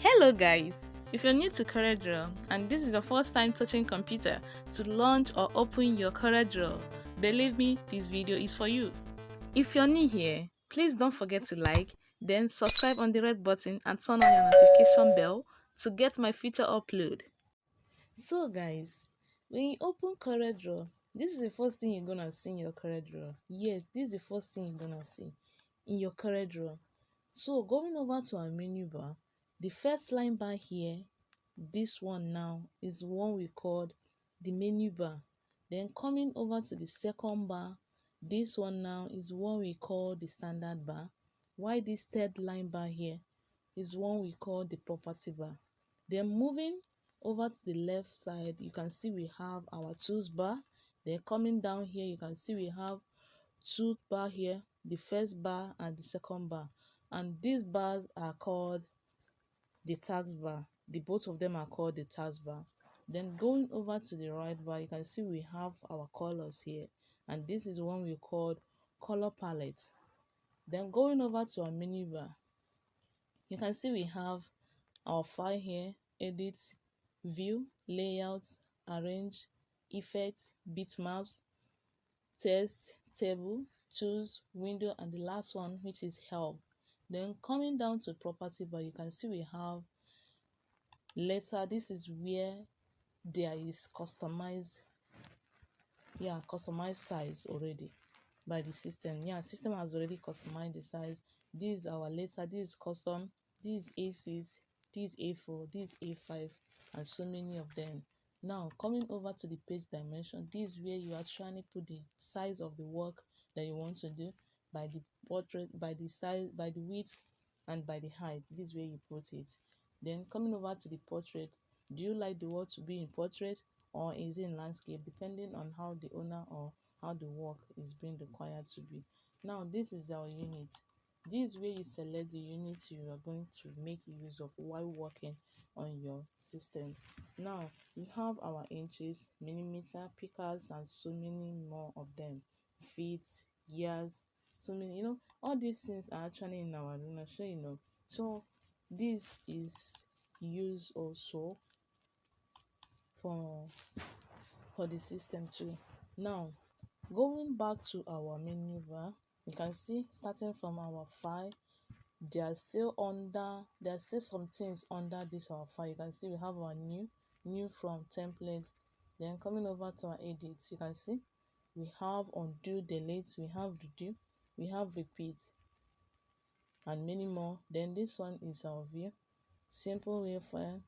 Hello guys! If you're new to CorelDraw and this is your first time touching computer to launch or open your CorelDraw, believe me, this video is for you. If you're new here, please don't forget to like, then subscribe on the red button and turn on your notification bell to get my future upload. So guys, when you open CorelDraw, this is the first thing you're gonna see in your CorelDraw. Yes, this is the first thing you're gonna see in your CorelDraw. So going over to our menu bar, the first line bar here, this one now is one we called the menu bar. Then coming over to the second bar, this one now is one we call the standard bar. While this third line bar here is one we call the property bar. Then moving over to the left side, you can see we have our tools bar. Then coming down here, you can see we have two bar here, the first bar and the second bar, and these bars are called the tags bar. The both of them are called the tags bar. Then going over to the right bar, you can see we have our colors here, and this is one we called color palette. Then going over to our menu bar, you can see we have our file here: edit, view, layout, arrange, effects, bitmaps, text, table, tools, window, and the last one, which is help. Then coming down to property bar, you can see we have letter. This is where there is customized size already by the system. System has already customized the size. This is our letter, this is custom, this is A6, this is A4, this is A5, and so many of them. Now coming over to the page dimension, this is where you actually put the size of the work that you want to do by the portrait, by the size, by the width, and by the height. This is where you put it. Then coming over to the portrait, do you like the work to be in portrait or is it in landscape, depending on how the owner or how the work is being required to be. Now this is our unit. This is where you select the unit you are going to make use of while working on your system. Now we have our inches, millimeter, pickers, and so many more of them. Feet, years, so many, all these things are actually in our Arduino. So this is used also for the system too. Now going back to our menu bar, you can see starting from our file, there are still some things under this our file. You can see we have our new from template. Then coming over to our edits, you can see we have undo, delete, we have redo, we have repeat, and many more. Then this one is our view, simple wireframe,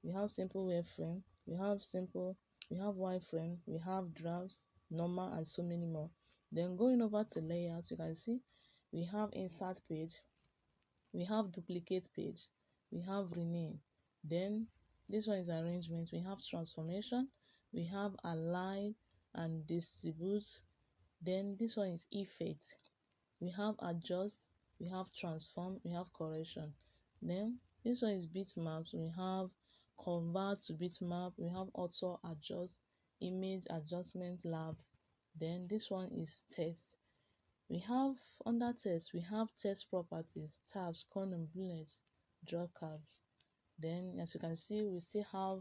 we have simple wireframe, we have wireframe, we have drafts, normal, and so many more. Then going over to layout, you can see we have insert page, we have duplicate page, we have rename. Then this one is arrangement, we have transformation, we have align and distribute. Then this one is effect, we have adjust, we have transform, we have correction. Then this one is bitmaps, we have convert to bitmap, we have auto adjust, image adjustment lab. Then this one is text. We have under text, we have text properties, tabs, column, bullets, draw curves. Then as you can see, we still have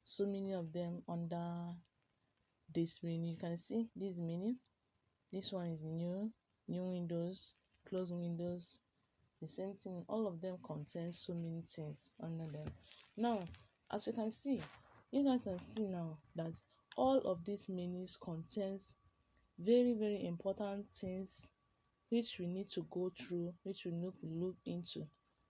so many of them under this menu. You can see this menu. This one is new windows, close windows, the same thing. All of them contain so many things under them. Now as you can see, you guys can see now that all of these menus contains very important things which we need to go through, which we need to look into.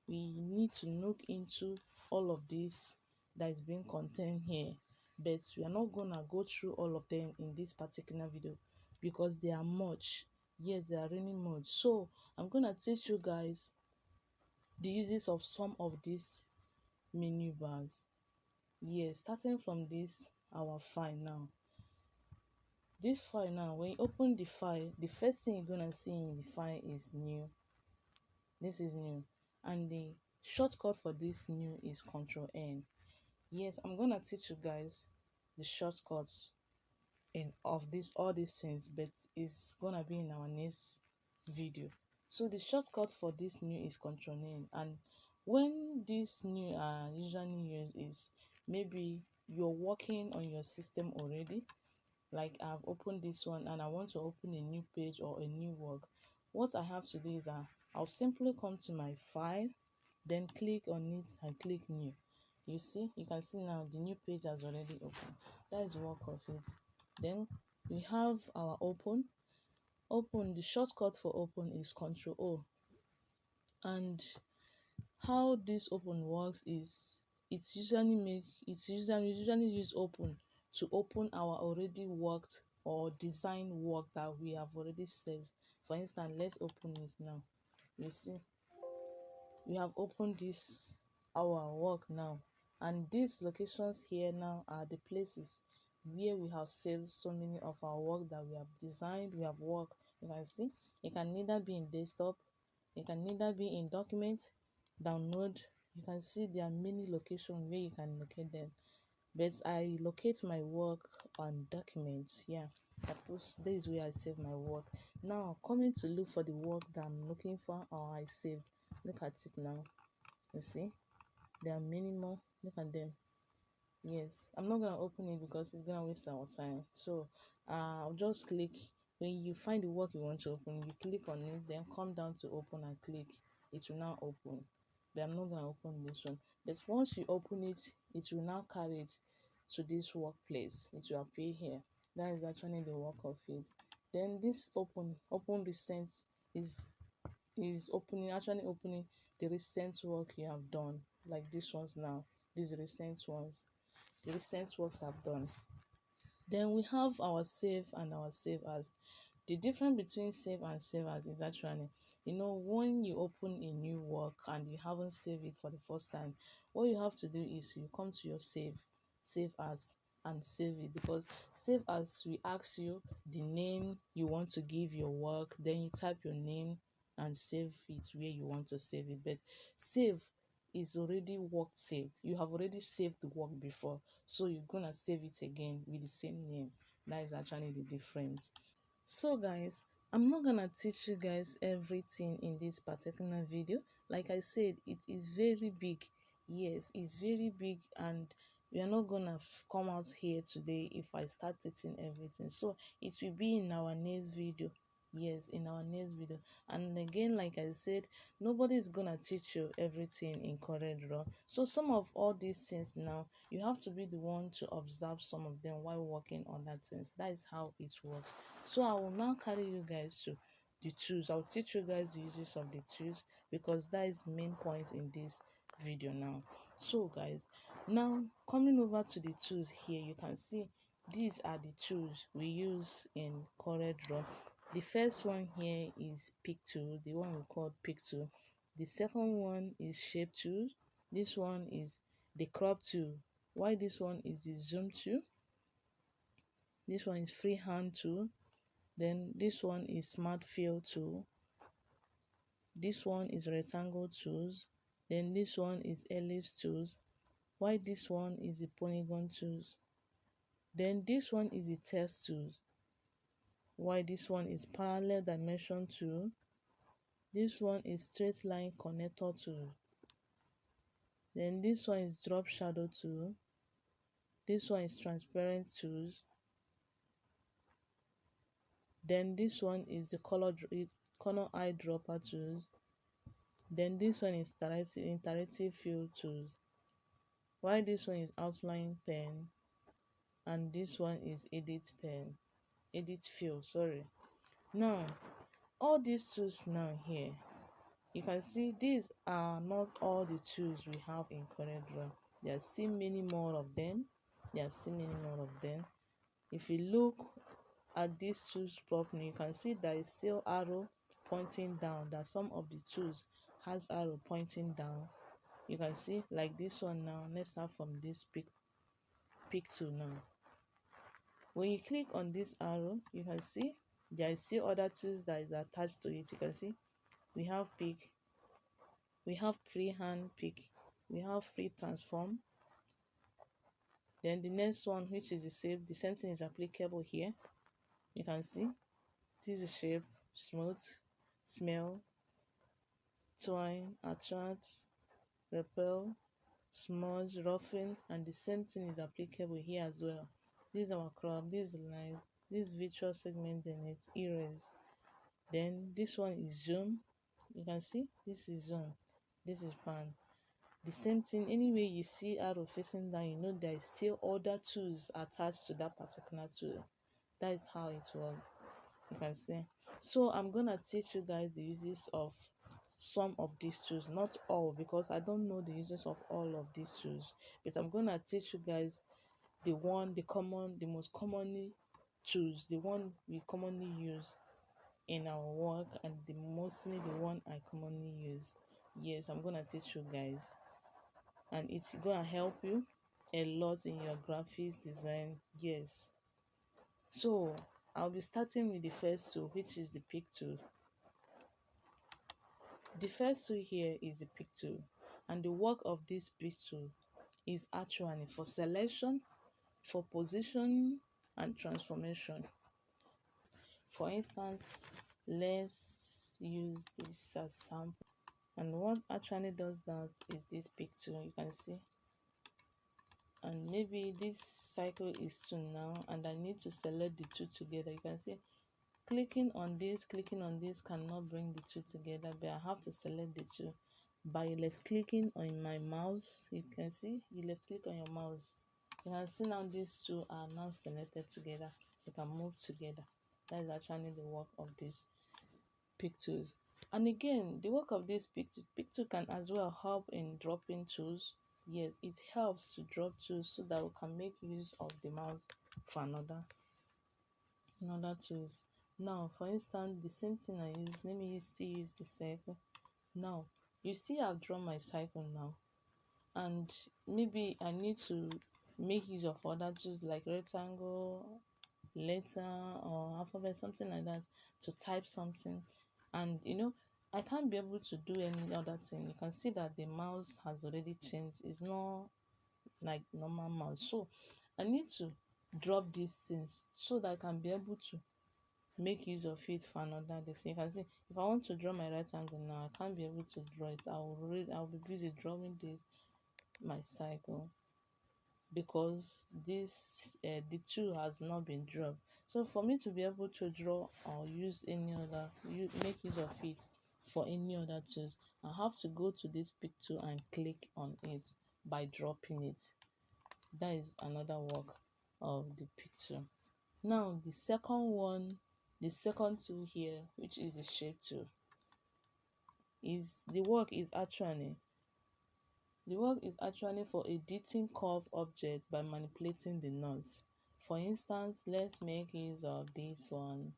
We need to look into all of this that is being contained here, but we are not gonna go through all of them in this particular video because they are much. Yes, they are really much. So I'm gonna teach you guys the uses of some of these menu bars. Yes, starting from this our file now. This file now, when you open the file, the first thing you're gonna see in the file is new. This is new, and the shortcut for this new is Control N. Yes, I'm gonna teach you guys the shortcuts in of all these things, but it's gonna be in our next video. So the shortcut for this new is Control N, and When this new are usually used is maybe you're working on your system already, like I've opened this one and I want to open a new page or a new work. What I have to do is that I'll simply come to my file, then click on it and click new. You see, you can see now the new page has already opened. That is work of it. Then we have our open. The shortcut for open is Ctrl O. And how this open works is it's usually use open to open our already worked or designed work that we have already saved. For instance, let's open it now. You see, we have opened this our work now, and these locations here now are the places where we have saved so many of our work that we have designed, we have worked. You can see it can neither be in desktop, it can neither be in document, download. You can see there are many locations where you can locate them, but I locate my work on documents. Yeah, this is where I save my work. Now coming to look for the work that I'm looking for or I saved, look at it now. You see there are many more. Look at them. Yes, I'm not gonna open it because it's gonna waste our time. So I'll just click. When you find the work you want to open, you click on it, then come down to open and click. It will now open. But I'm not gonna open this one. But once you open it, it will now carry it to this workplace. It will appear here. That is actually the work of it. Then this open recent is opening the recent work you have done, like this ones now. These recent ones, the recent works I've done. Then we have our save and our save as. The difference between save and save as is actually, when you open a new work and you haven't saved it for the first time, what you have to do is you come to your save as, and save it, because save as will ask you the name you want to give your work, then you type your name and save it where you want to save it. But save is already work saved. You have already saved the work before, so you're gonna save it again with the same name. That is actually the difference. So guys, I'm not gonna teach you guys everything in this particular video. Like I said, it is very big. Yes, it's very big, and we are not gonna come out here today if I start teaching everything. So it will be in our next video. Yes, in our next video. And again, like I said, nobody is gonna teach you everything in CorelDraw. So some of all these things now, you have to be the one to observe some of them while working on that things. That is how it works. So I will now carry you guys to the tools. I'll teach you guys the uses of the tools, because that is main point in this video now. So guys, now coming over to the tools here, you can see these are the tools we use in CorelDraw. The first one here is pick tool, the one we call pick tool. The second one is shape tool. This one is the crop tool. Why this one is the zoom tool. This one is freehand tool. Then this one is smart fill tool. This one is rectangle tools. Then this one is ellipse tools. Why this one is the polygon tools. Then this one is the text tools. Why this one is parallel dimension tool. This one is straight line connector tool. Then this one is drop shadow tool. This one is transparent tools. Then this one is the color eyedropper tools. Then this one is interactive fill tools. Why this one is outline pen, and this one is edit fill, sorry. Now all these tools now here, you can see these are not all the tools we have in CorelDraw. There are still many more of them. If you look at these tools properly, you can see there is still arrow pointing down, that some of the tools has arrow pointing down. You can see like this one now. Let's start from this pick tool now. When you click on this arrow, you can see there is still other tools that is attached to it. You can see we have pick, we have freehand pick, we have free transform. Then the next one, which is the same thing is applicable here. You can see this is shape, smooth, smell, twine, attract, repel, smudge, roughing, and the same thing is applicable here as well. This is our crop, this is line, this virtual segment, then it's erase. Then this one is zoom. You can see this is zoom, this is pan. The same thing, anyway you see arrow facing down, you know there is still other tools attached to that particular tool. That is how it works. You can see. So I'm gonna teach you guys the uses of some of these tools, not all, because I don't know the uses of all of these tools, but I'm gonna teach you guys the most commonly tools, the one we commonly use in our work, and mostly the one I commonly use. Yes, I'm gonna teach you guys, and it's gonna help you a lot in your graphics design. Yes, so I'll be starting with the first tool, which is the pick tool. The first tool here is the pick tool, and the work of this pick tool is actually for selection, for positioning, and transformation. For instance, let's use this as sample, and what actually does that is this pick tool. You can see, and maybe this cycle is 2 now, and I need to select the two together. You can see clicking on this cannot bring the two together, but I have to select the two by left clicking on my mouse. You can see, you left click on your mouse, you can see now these two are now selected together. They can move together. That is actually the work of these pick tools. And again, the work of this pick tool can as well help in dropping tools. Yes, it helps to drop tools so that we can make use of the mouse for another tools. Now, for instance, the same thing I use, let me still use the circle. Now, you see I've drawn my cycle now, and maybe I need to make use of other tools like rectangle, letter, or alphabet, something like that, to type something. And I can't be able to do any other thing. You can see that the mouse has already changed. It's not like normal mouse. So I need to drop these things so that I can be able to make use of it for another day. So you can see, if I want to draw my rectangle now, I can't be able to draw it. I'll be busy drawing this my cycle, because this the two has not been dropped. So for me to be able to draw or use any other, make use of it for any other tools, I have to go to this pick tool and click on it by dropping it. That is another work of the pick tool. Now the second tool here, which is the shape tool, the work is actually for editing curved objects by manipulating the nodes. For instance, let's make use of this one,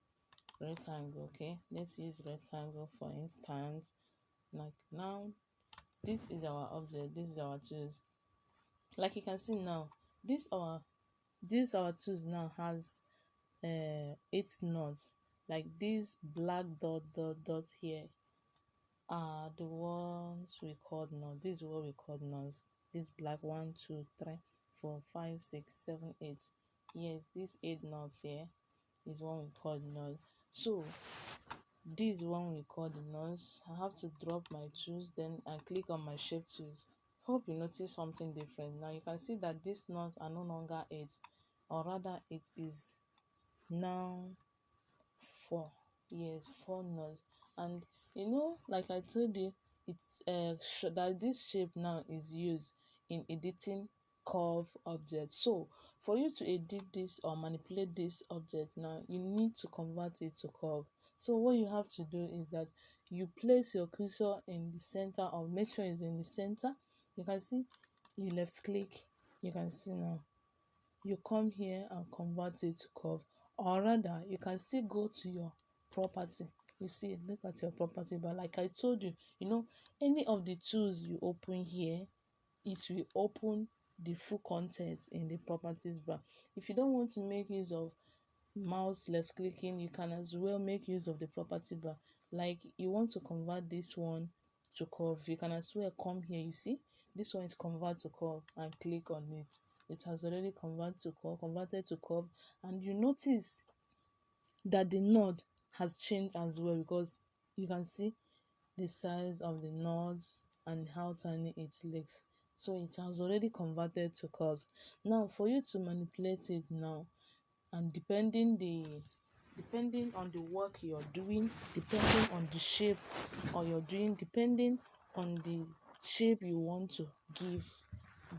rectangle. Okay, let's use rectangle for instance. Like now, this is our object, this is our tools. Like you can see now, this our tools now has 8 nodes. Like these black dots here are the ones we call nodes. This is what we call nodes. This black 1, 2, 3, 4, 5, 6, 7, 8. Yes, these 8 nodes here is what we call node. So this one we call the nodes. I have to drop my tools, then I click on my shape tools. Hope you notice something different. Now you can see that these nodes are no longer 8, or rather it is now 4. Yes, 4 nodes. And like I told you, it's that this shape now is used in editing curve objects. So for you to edit this or manipulate this object now, you need to convert it to curve. So what you have to do is that you place your cursor in the center, or make sure it's in the center. You can see, you left click, you can see now, you come here and convert it to curve. Or rather, you can still go to your property. You see, look at your property. But like I told you, any of the tools you open here, it will open the full content in the properties bar. If you don't want to make use of mouse left clicking, you can as well make use of the property bar. Like you want to convert this one to curve, you can as well come here. You see, this one is convert to curve, and click on it. It has already converted to curve, and you notice that the node has changed as well, because you can see the size of the nodes and how tiny it looks. So it has already converted to curves. Now for you to manipulate it now, and depending on the work you're doing, depending on the shape or you're doing, depending on the shape you want to give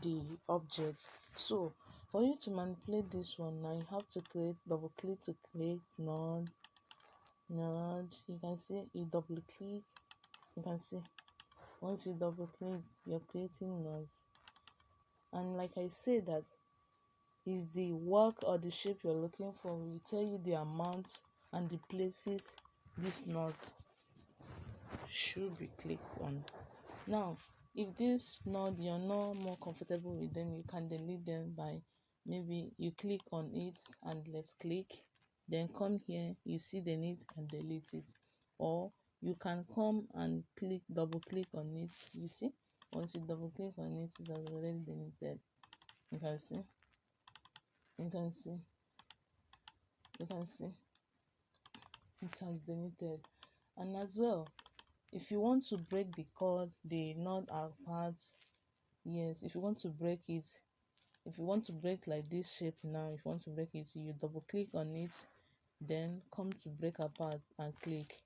the object. So for you to manipulate this one now, you have to double click to create node. You can see you double click, you can see once you double click you're creating nodes. And like I say, that is the work or the shape you're looking for. We tell you the amount and the places this knot should be clicked on. Now if this knot you're not more comfortable with them, you can delete them by maybe you click on it and left click, then come here, you see the need and delete it. Or you can come and double click on it. You see, once you double click on it, it has already deleted. You can see, you can see, you can see it has deleted. And as well, if you want to break the knot apart, yes, if you want to break it, if you want to break like this shape now, if you want to break it, you double click on it, then come to break apart and click.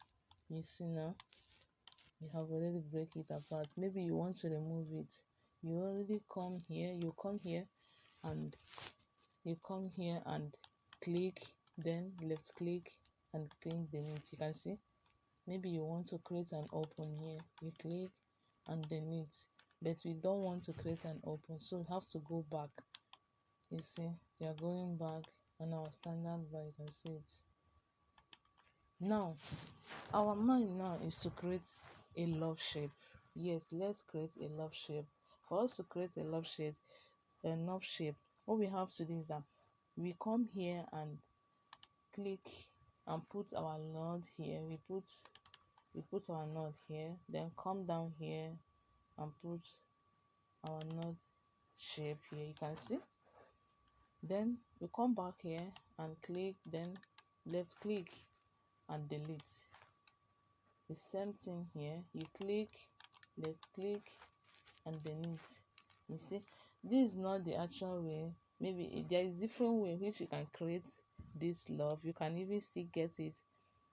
You see now you have already break it apart. Maybe you want to remove it, you already come here, you come here and click, then left click and click delete. You can see, maybe you want to create an open here, you click and delete, but we don't want to create an open, so you have to go back. You see, you are going back on our standard bar. You can see it now. Our mind now is to create a love shape. Yes, let's create a love shape. For us to create a love shape, what we have to do is that we come here and click and put our node here. We put our node here, then come down here and put our node shape here. You can see, then we come back here and click, then left click and delete. The same thing here, you click, left click and delete. You see, this is not the actual way. Maybe there is different way which you can create this love. You can even still get it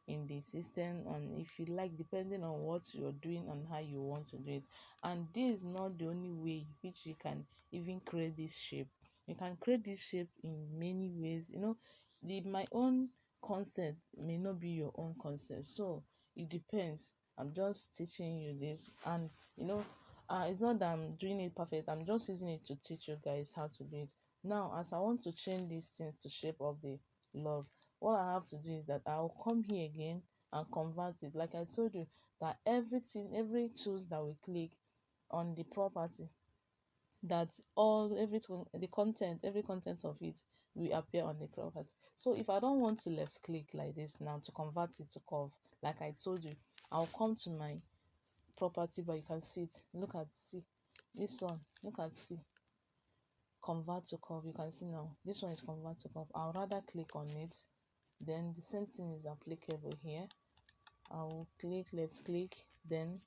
in the system, and if you like, depending on what you're doing and how you want to do it. And this is not the only way which you can even create this shape. You can create this shape in many ways. My own concept may not be your own concept, so it depends. I'm just teaching you this, and it's not that I'm doing it perfect, I'm just using it to teach you guys how to do it. Now as I want to change this thing to shape of the love, what I have to do is that I'll come here again and convert it. Like I told you, that every tools that we click on the property, that every content of it will appear on the property. So if I don't want to left click like this now to convert it to curve, like I told you, I'll come to my property, but you can see it. See this one, see convert to curve. You can see now this one is convert to curve. I'll rather click on it, then the same thing is applicable here. I will click, left click, then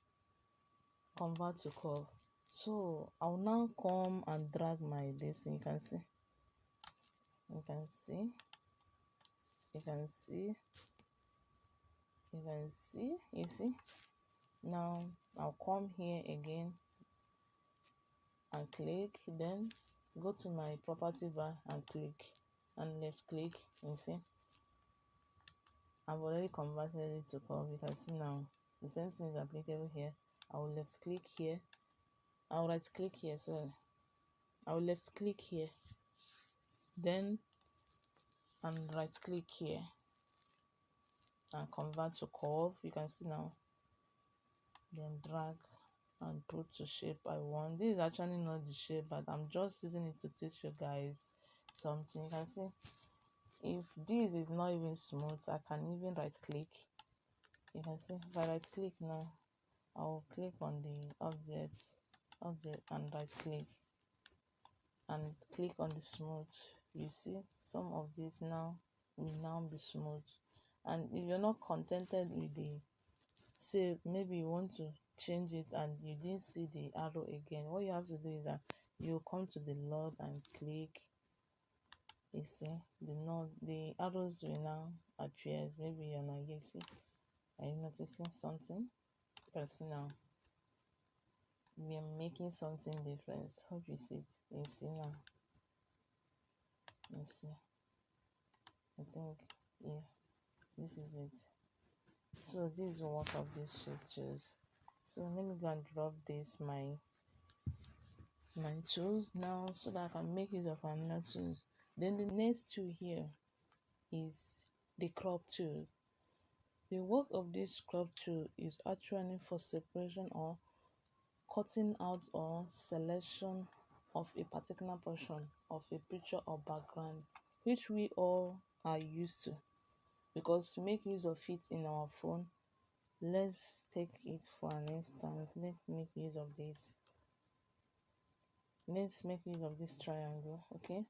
convert to curve. So I'll now come and drag my this. You can see, you can see, you can see, you can see, you see. Now I'll come here again and click, then go to my property bar and click and left click. You see, I've already converted it to curve. You can see now the same thing is applicable here. I will left click here, I will right click here, sorry, I will left click here, then and right click here and convert to curve. You can see now, then drag and put to shape I want. This is actually not the shape, but I'm just using it to teach you guys something. You can see, if this is not even smooth, I can even right click. You can see, if I right click now, I'll click on the object and right click and click on the smooth. You see, some of this now will now be smooth. And if you're not contented with the shape, maybe you want to change it and you didn't see the arrow again, what you have to do is that you come to the node and click. You see the node, the arrows will now appear. Maybe you're not, you see, are you noticing something? You can see now we are making something different. Hope you see it. You see now, you see, I think, yeah, this is it. So this is the work of these shape tools. So let me go and drop this my tools now so that I can make use of another tools. Then the next tool here is the crop tool. The work of this crop tool is actually for separation or cutting out or selection of a particular portion of a picture or background, which we all are used to, because to make use of it in our phone, let's take it for an instance. Let's make use of this. Let's make use of this triangle. Okay,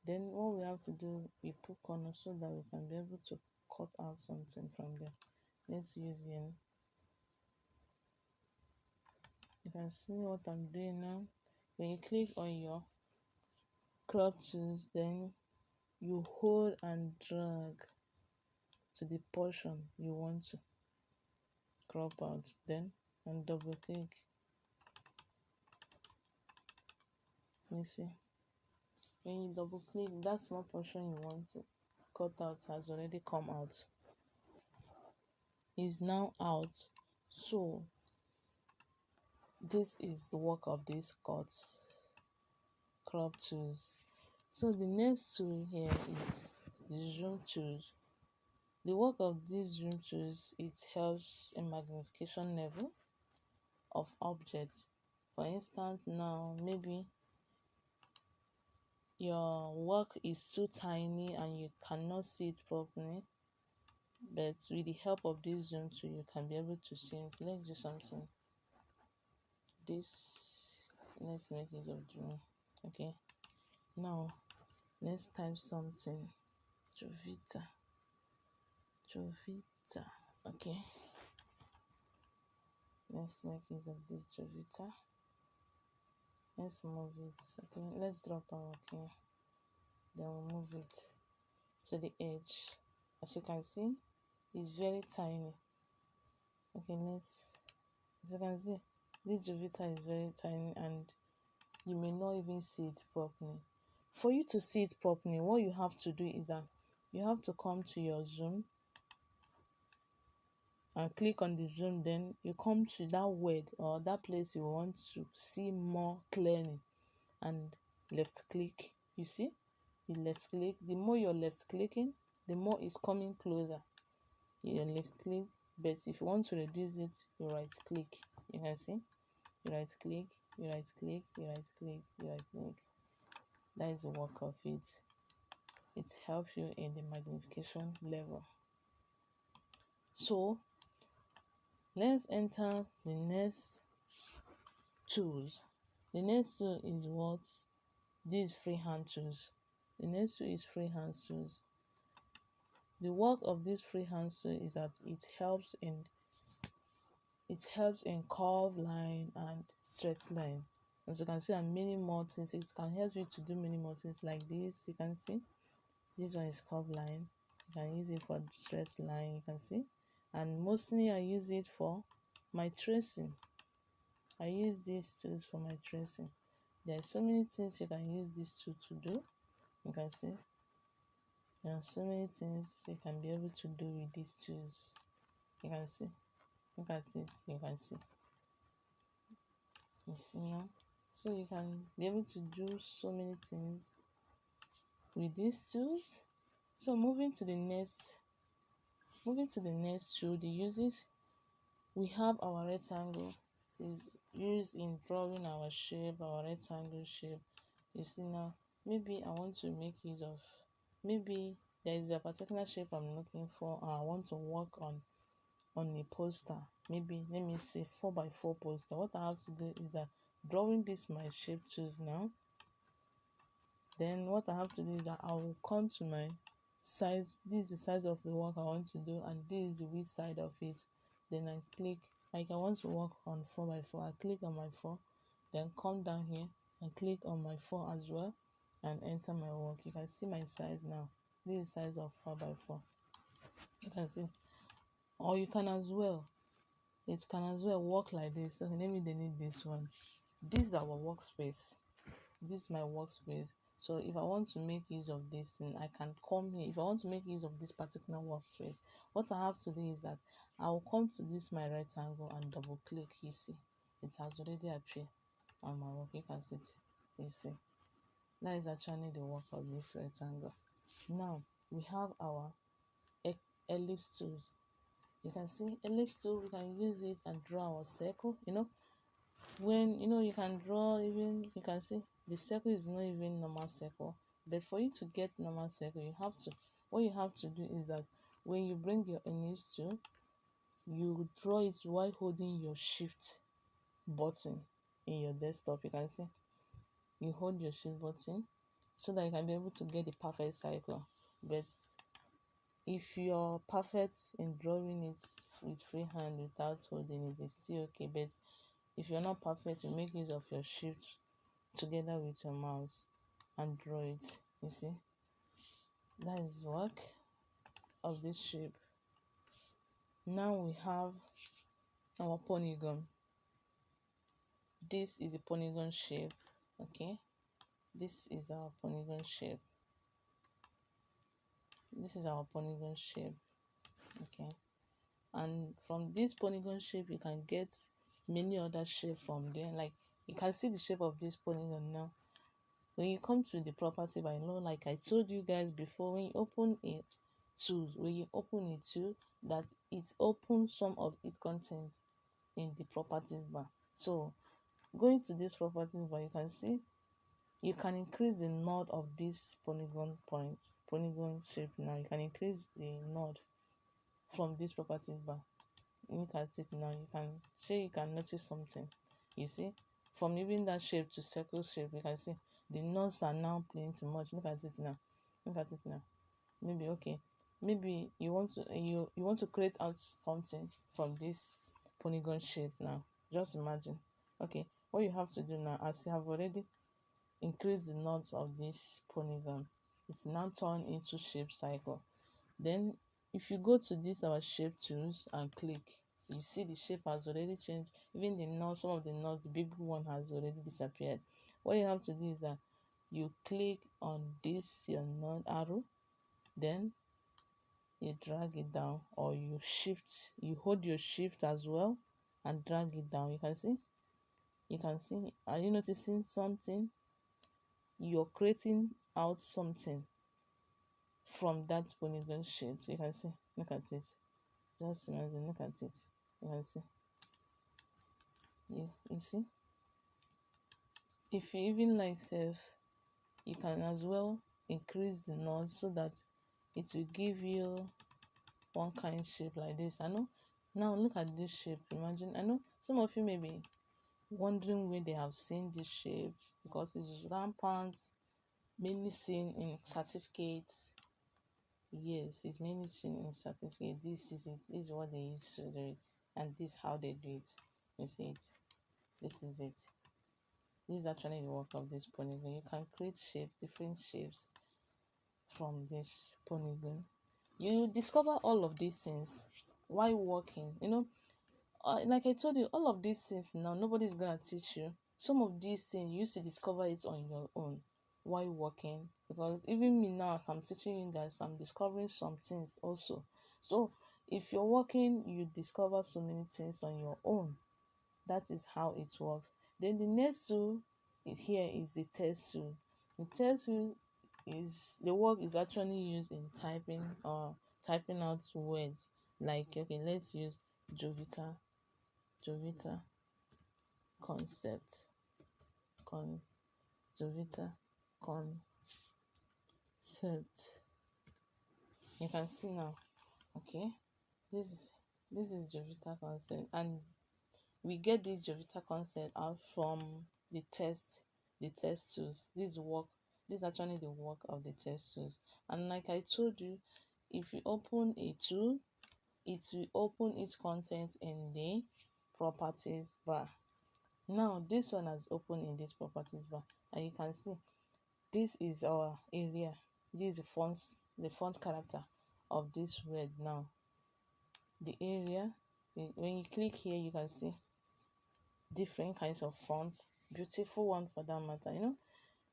then what we have to do, we put corner so that we can be able to cut out something from there. Let's use in. You can see what I'm doing now. When you click on your crop tools, then you hold and drag to the portion you want to crop out, then and double click. You see, when you double click, that small portion you want to cut out has already come out, is now out. So this is the work of these crop tools. So the next tool here is the zoom tool. The work of these zoom tools, it helps in magnification level of objects. For instance, now maybe your work is too tiny and you cannot see it properly, but with the help of this zoom tool you can be able to see it. Let's do something. Let's make use of drawing. Okay, now let's type something. Jovita. Okay, let's make use of this Jovita. Let's move it. Okay, let's drop our okay, then we'll move it to the edge. As you can see, it's very tiny. Okay, as you can see, this Jovita is very tiny and you may not even see it properly. For you to see it properly, what you have to do is that you have to come to your zoom and click on the zoom, then you come to that word or that place you want to see more clearly and left click. You see, you left click. The more you're left clicking, the more it's coming closer. You left click, but if you want to reduce it, you right click. You can see, you right click, you right click, you right click, you right click. That is the work of it. It helps you in the magnification level. So let's enter the next tools. The next tool is what? These freehand tools. The next tool is freehand tools. The work of this freehand tool is that it helps in curve line and straight line. As you can see, and many more things. It can help you to do many more things like this. You can see this one is curve line. You can use it for straight line. You can see, and mostly I use it for my tracing. I use these tools for my tracing. There are so many things you can use this tool to do. You can see there are so many things you can be able to do with these tools. You can see, look at it, you can see, you see now. So you can be able to do so many things with these tools. So moving to the next tool, the uses. We have our rectangle, is used in drawing our shape, our rectangle shape. You see now, maybe I want to make use of, maybe there is a particular shape I'm looking for, and I want to work on a poster. Maybe let me say 4x4 poster. What I have to do is that drawing this my shape tools now. Then what I have to do is that I will come to my size. This is the size of the work I want to do, and this is the width side of it. Then I click Like I want to work on 4x4, I click on my 4, then come down here and click on my 4 as well and enter my work. You can see my size now. This is size of 4x4. You can see. Or you can as well, it can as well work like this. Okay, let me delete this one. This is our workspace. This is my workspace. So if I want to make use of this, and I can come here. If I want to make use of this particular workspace, what I have to do is that I will come to this my rectangle and double click. You see, it has already appeared on my work. You can see it. You see, that is actually the work of this rectangle. Now we have our ellipse tools. You can see ellipse tool, we can use it and draw our circle. When you can draw, even you can see the circle is not even normal circle, but for you to get normal circle, what you have to do is that when you bring your ellipse tool, you draw it while holding your shift button in your desktop. You can see you hold your shift button so that you can be able to get the perfect cycle. But if you're perfect in drawing it with free hand without holding it, it's still okay. But if you're not perfect, you make use of your shift together with your mouse and draw it. You see, that is work of this shape. Now we have our polygon. This is a polygon shape. Okay, this is our polygon shape. This is our polygon shape. Okay, and from this polygon shape you can get many other shapes from there. Like you can see the shape of this polygon now. When you come to the property by law, like I told you guys before, when you open a tool, that it opens some of its contents in the properties bar. So going to this properties bar, you can see you can increase the node of this polygon shape. Now you can increase the node from this properties bar. Look at it now. You can notice something. You see, from even that shape to circle shape, you can see the nodes are now playing too much. Look at it now. Maybe you want to create out something from this polygon shape now. Just imagine. Okay, what you have to do now, as you have already increased the nodes of this polygon, it's now turned into shape cycle. Then if you go to this our shape tools and click, you see the shape has already changed. Even the node, some of the nodes, the big one has already disappeared. What you have to do is that you click on this your node arrow, then you drag it down, or you hold your shift as well and drag it down. You can see, are you noticing something? You're creating out something from that polygon shape. So you can see, look at it. Just imagine, look at it. You can see. You see? If you even like self, you can as well increase the node so that it will give you one kind shape like this. I know. Now look at this shape. Imagine. I know some of you may be wondering where they have seen this shape, because it's rampant, mainly seen in certificates. Yes, it's mainly seen in certificates. This is it. This is what they use to do it, and this is how they do it. You see it. This is it. This is actually the work of this polygon. You can create different shapes from this polygon. You discover all of these things while working. Like I told you, all of these things now, nobody's gonna teach you. Some of these things you used to discover it on your own while working, because even me now, as I'm teaching you guys, I'm discovering some things also. So if you're working, you discover so many things on your own. That is how it works. Then the next tool here is the text tool. The text tool is the work is actually used in typing or typing out words. Like, okay, let's use Jovita concept. Jovita concept. You can see now. Okay, this is Jovita concept, and we get this Jovita concept out from the text tools. This is actually the work of the text tools. And like I told you, if you open a tool, it will open its content in the properties bar. Now this one has opened in this properties bar, and you can see this is our area. This is the font character of this word. Now the area, when you click here, you can see different kinds of fonts, beautiful one for that matter.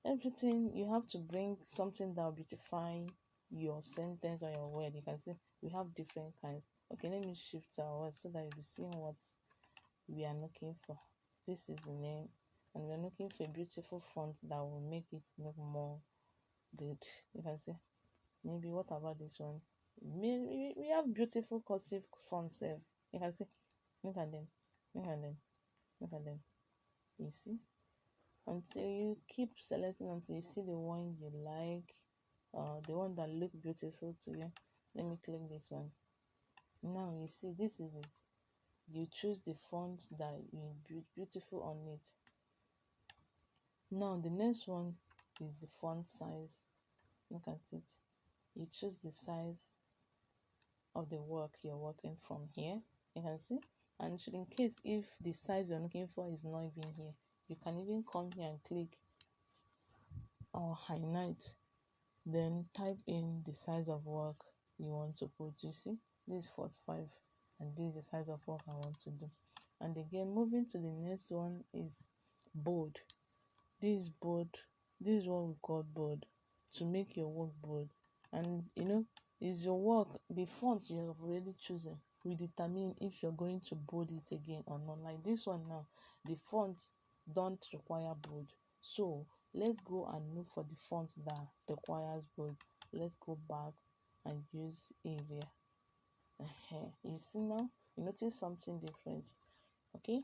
Everything, you have to bring something that will beautify your sentence or your word. You can see we have different kinds. Okay, let me shift our word so that you'll be seeing what we are looking for. This is the name, and we're looking for a beautiful font that will make it look more good. You can see, maybe what about this one? We have beautiful cursive fonts. You can see, look at them, look at them, look at them. You see, until you keep selecting until you see the one you like, the one that look beautiful to you. Let me click this one. Now you see, this is it. You choose the font that you beautiful on it. Now the next one is the font size. Look at it. You choose the size of the work you're working from here. You can see, and in case if the size you're looking for is not even here, you can even come here and click or highlight, then type in the size of work you want to put. You see, this is 45, and this is the size of work I want to do. And again, moving to the next one is bold. This is bold. This is what we call bold, to make your work bold. And is your work, the font you have already chosen will determine if you're going to bold it again or not. Like this one now, the font don't require bold, so let's go and look for the font that requires bold. Let's go back and use area. You see now, you notice something different. Okay,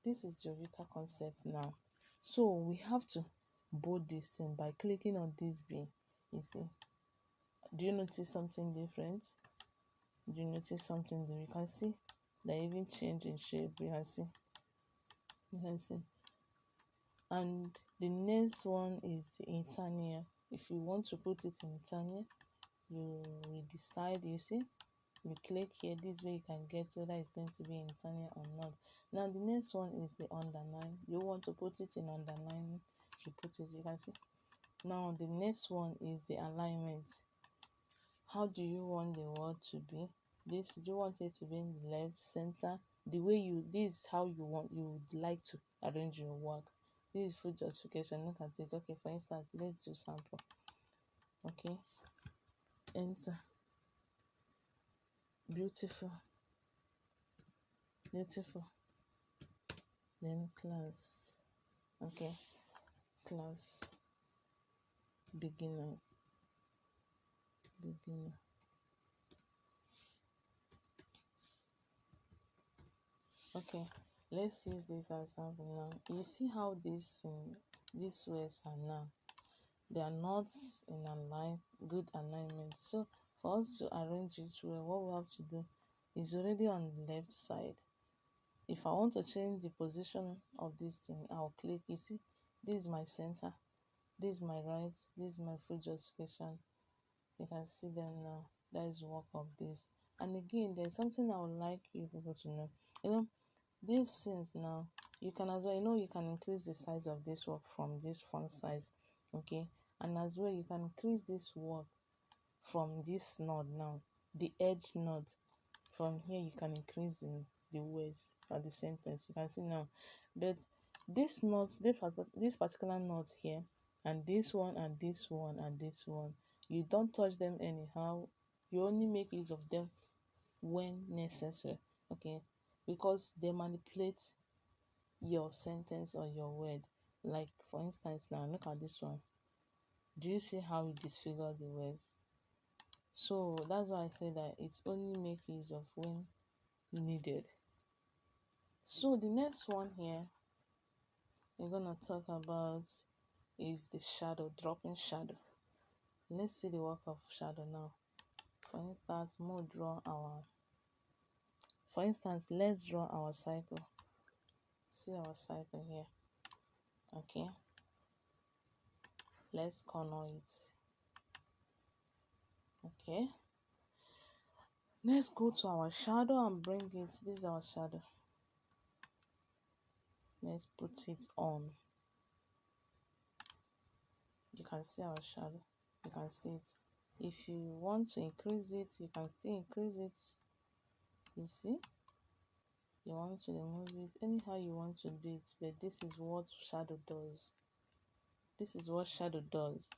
this is the Jovita concept now. So we have to bold this thing by clicking on this bin. You see, do you notice something different? Do you notice something different? You can see they even change in shape. You can see, and the next one is the internal. If you want to put it in internal, you will decide. You see, you click here. This way you can get whether it's going to be internal or not. Now the next one is the underline. You want to put it in underline, you put it. You can see. Now the next one is the alignment. How do you want the word to be? Do you want it to be in the left, center? The way this is how you would like to arrange your work. This is full justification. Look at it. Okay, for instance, let's do sample. Okay, enter. Beautiful. Then class. Okay, class. Beginner. Okay, let's use this as sample now. You see how these words are now, they are not in good alignment. So for us to arrange it well, what we have to do is already on the left side. If I want to change the position of this thing, I'll click. You see, this is my center, this is my right, this is my full justification. You can see them now. That is work of this. And again, there's something I would like you people to know. These things now, you can as well, you can increase the size of this work from this font size. Okay, and as well, you can increase this work from this node now, the edge node. From here, you can increase the words or the sentence. You can see now, but this node, this particular node here, and this one, and this one, and this one, you don't touch them anyhow. You only make use of them when necessary. Okay, because they manipulate your sentence or your word. Like for instance, now look at this one. Do you see how it disfigured the words? So that's why I say that it's only make use of when needed. So the next one here we're gonna talk about is the shadow, dropping shadow. Let's see the work of shadow now. For instance, let's draw our cycle. See our cycle here. Okay, let's corner it. Okay, let's go to our shadow and bring it. This is our shadow. Let's put it on. You can see our shadow. You can see it. If you want to increase it, you can still increase it. You see? You want to remove it anyhow you want to do it, but this is what shadow does. This is what shadow does.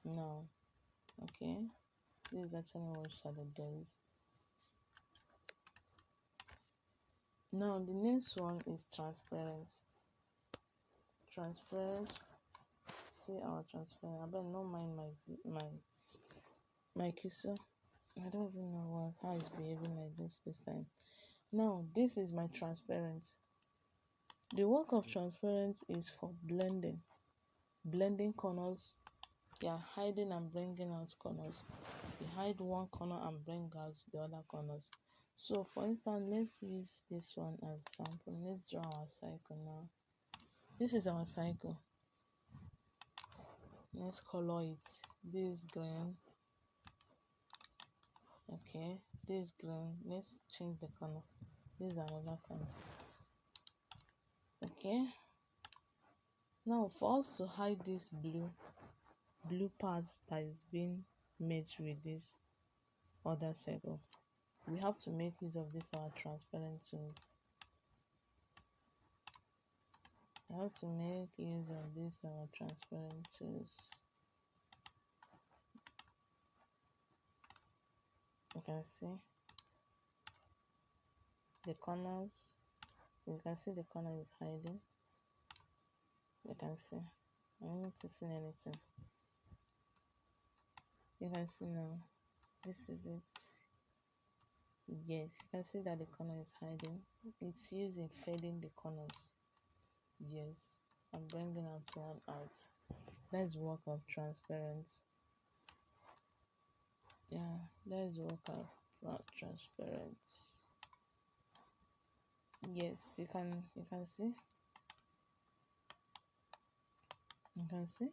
Now, okay, this is actually what shadow does. Now the next one is transparent. Transparent. See our transparent. I better not mind my cursor. I don't even know how it's behaving like this time. Now this is my transparent. The work of transparent is for blending corners. You are hiding and bringing out corners. You hide one corner and bring out the other corners. So for instance, let's use this one as sample. Let's draw our cycle now. This is our cycle. Let's color it. This is green. Okay, this is green. Let's change the color. This is another color. Okay. Now for us to hide this blue part that is being merged with this other circle, we have to make use of this our transparent tools. I have to make use of this our transparent tools. You can see the corners. You can see the corner is hiding. You can see. I don't need to see anything. You can see now. This is it. Yes, you can see that the corner is hiding. It's used in fading the corners. Yes, I'm bringing out one out. That's work of transparent. Yeah, that's work of transparent. Yes, you can see. You can see.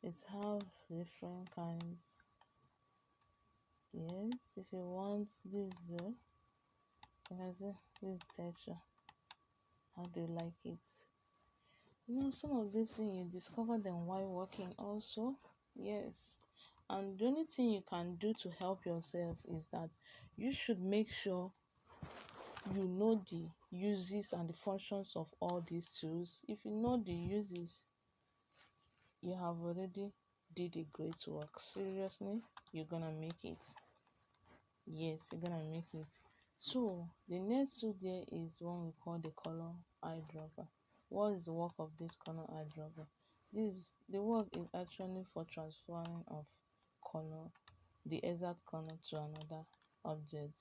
It's have different kinds. Yes, if you want this, you can see this texture. How do you like it? You know, some of these things you discover them while working also. Yes. And the only thing you can do to help yourself is that you should make sure you know the uses and the functions of all these tools. If you know the uses, you have already did a great work. Seriously, you're gonna make it. Yes, you're gonna make it. So the next tool there is one we call the color eyedropper. What is the work of this color eyedropper? The work is actually for transferring of color, the exact color to another object.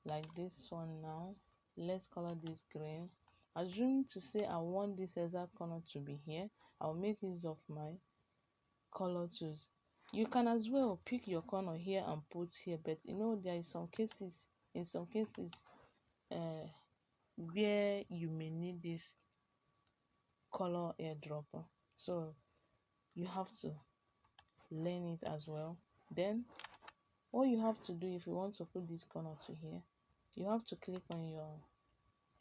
Like this one now. Let's color this green. Assuming to say I want this exact color to be here, I'll make use of my color tools. You can as well pick your corner here and put here, but you know there is in some cases where you may need this color eyedropper, so you have to learn it as well. Then what you have to do, if you want to put this corner to here, you have to click on your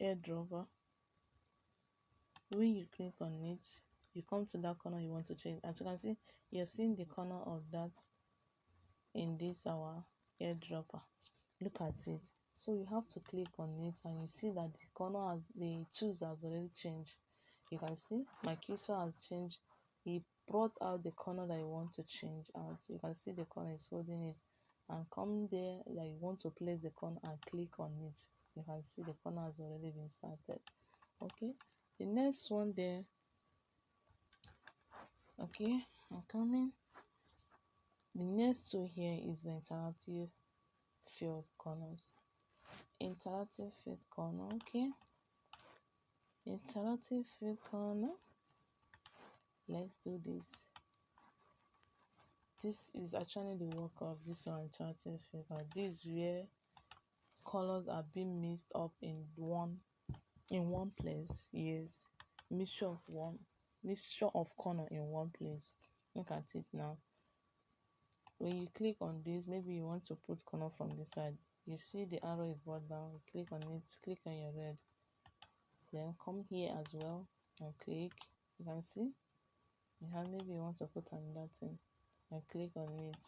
eyedropper. When you click on it, you come to that corner you want to change. As you can see, you're seeing the corner of that in this our eyedropper. Look at it. So you have to click on it and you see that the tools has already changed. You can see my cursor has changed. It brought out the corner that you want to change out. You can see the corner is holding it, and come there that you want to place the corner and click on it. You can see the corner has already been started. Okay, the next one there. Okay, I'm coming. The next tool here is the interactive field corners. Interactive field corner. Okay, interactive field corner. Let's do this. This is actually the work of this interactive field corner. This is where colors are being mixed up in one place. Yes, mixture of corner in one place. Look at it now. When you click on this, maybe you want to put corner from this side. You see the arrow is brought down. You click on it, click on your red. then come here as well and click. You can see maybe you want to put another thing and click on it.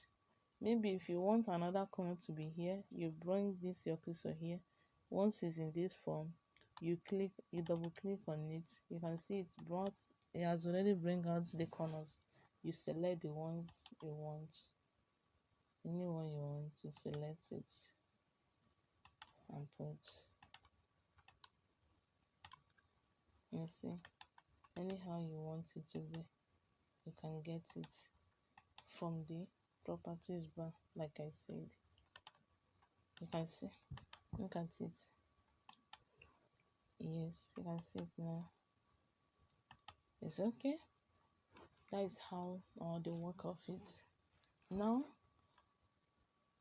Maybe if you want another corner to be here, you bring this your cursor here. Once it's in this form, you double click on it. You can see it has already bring out the corners. You select the ones you want, any one you want, you select it and put. You see, anyhow you want it to be, you can get it from the properties bar. Like I said, you can see, look at it. Yes, you can see it now. It's okay. That is how the work of it. Now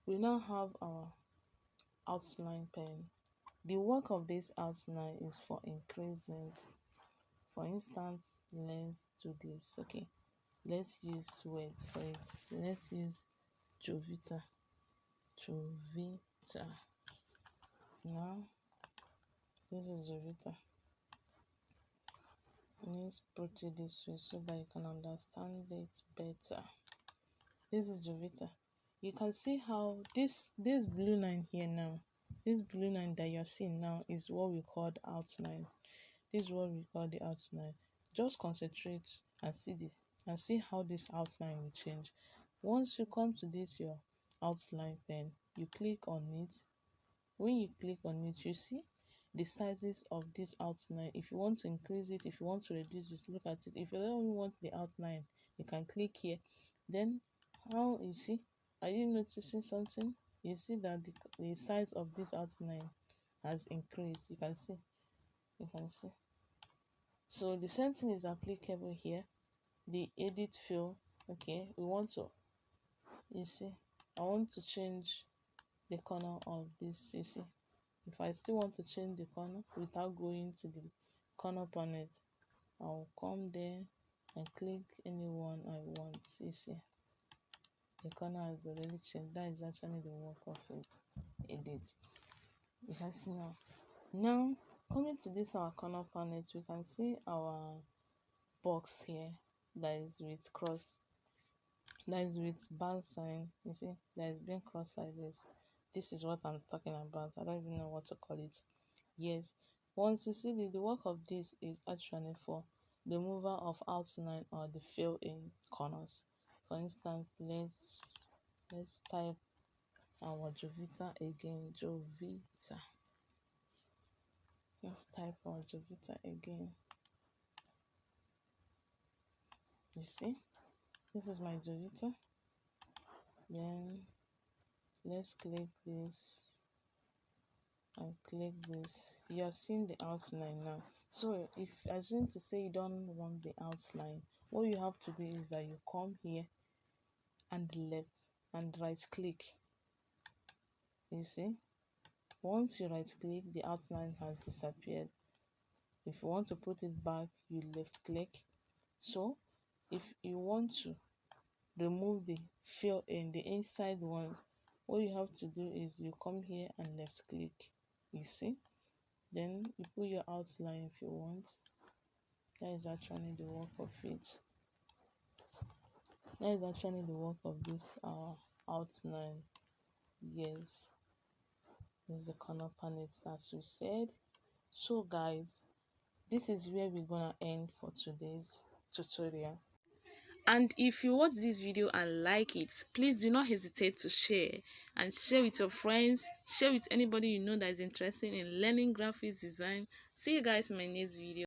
we now have our outline pen. The work of this outline is for increasement. For instance, let's do this. Okay, let's use word for it. Let's use Jovita. Now this is Jovita. Let's put it this way so that you can understand it better. This is Jovita. You can see how this blue line here now, this blue line that you're seeing now is what we call the outline. This is what we call the outline. Just concentrate and see how this outline will change. Once you come to this your outline pen, you click on it. When you click on it, you see the sizes of this outline. If you want to increase it, if you want to reduce it, look at it. If you don't want the outline, you can click here. Then how you see, are you noticing something? You see that the size of this outline has increased. You can see. So the same thing is applicable here. The edit fill. Okay, we want to, you see, I want to change the corner of this. You see, if I still want to change the corner without going to the corner panel, I'll come there and click any one I want. You see, the corner has already changed. That is actually the work of it. Edit. You can see now. Now coming to this our corner panel, we can see our box here that is with cross, that is with bar sign. You see, that is being crossed like this. This is what I'm talking about. I don't even know what to call it. Yes, once you see the work of this is actually for the removal of outline or the fill in corners. For instance, let's type our Jovita again. Jovita. Let's type our Jovita again. You see, this is my Jovita. Then let's click this and click this. You are seeing the outline now. So if assume to say you don't want the outline, what you have to do is that you come here and left and right click. You see, once you right click, the outline has disappeared. If you want to put it back, you left click. So if you want to remove the fill in the inside one, what you have to do is you come here and left click. You see, then you put your outline if you want. That is actually the work of it. That is actually the work of this outline. Yes, this is the corner panel as we said. So guys, this is where we're gonna end for today's tutorial. And if you watch this video and like it, please do not hesitate to share with your friends, share with anybody you know that is interested in learning graphics design. See you guys in my next video.